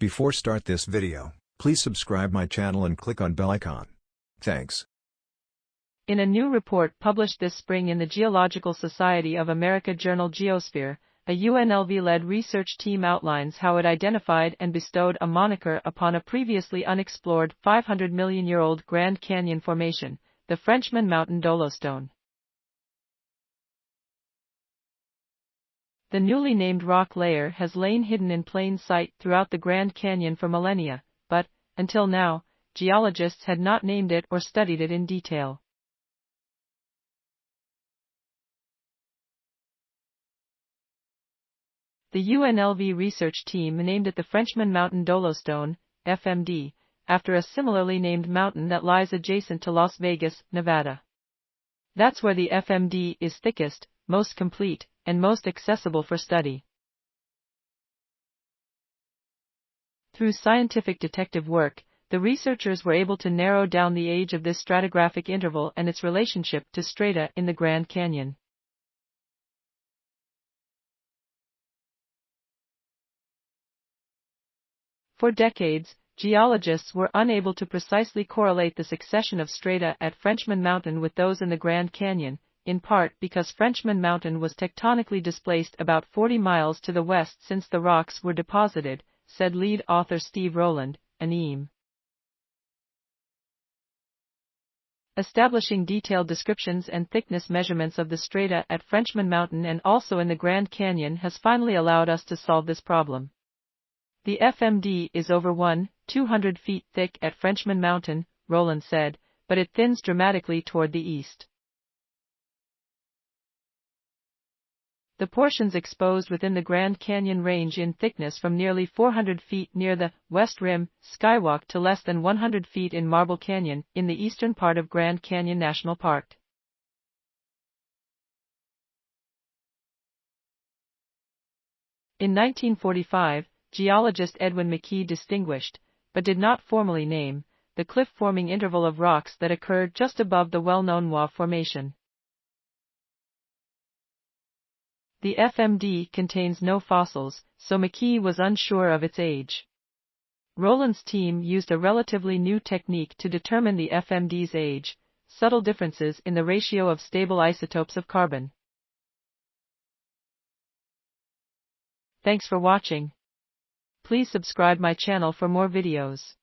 Before start this video, please subscribe my channel and click on bell icon. Thanks. In a new report published this spring in the Geological Society of America journal Geosphere, a UNLV-led research team outlines how it identified and bestowed a moniker upon a previously unexplored 500-million-year-old Grand Canyon formation, the Frenchman Mountain Dolostone. The newly named rock layer has lain hidden in plain sight throughout the Grand Canyon for millennia, but, until now, geologists had not named it or studied it in detail. The UNLV research team named it the Frenchman Mountain Dolostone, FMD, after a similarly named mountain that lies adjacent to Las Vegas, Nevada. That's where the FMD is thickest, most complete, and most accessible for study. Through scientific detective work, the researchers were able to narrow down the age of this stratigraphic interval and its relationship to strata in the Grand Canyon. For decades, geologists were unable to precisely correlate the succession of strata at Frenchman Mountain with those in the Grand Canyon, in part because Frenchman Mountain was tectonically displaced about 40 miles to the west since the rocks were deposited, said lead author Steve Rowland, ANEM. Establishing detailed descriptions and thickness measurements of the strata at Frenchman Mountain and also in the Grand Canyon has finally allowed us to solve this problem. The FMD is over 200 feet thick at Frenchman Mountain, Rowland said, but it thins dramatically toward the east. The portions exposed within the Grand Canyon range in thickness from nearly 400 feet near the West Rim Skywalk to less than 100 feet in Marble Canyon, in the eastern part of Grand Canyon National Park. In 1945, geologist Edwin McKee distinguished, but did not formally name, the cliff-forming interval of rocks that occurred just above the well-known WA formation. The FMD contains no fossils, so McKee was unsure of its age. Rowland's team used a relatively new technique to determine the FMD's age: subtle differences in the ratio of stable isotopes of carbon. Thanks for watching. Please subscribe my channel for more videos.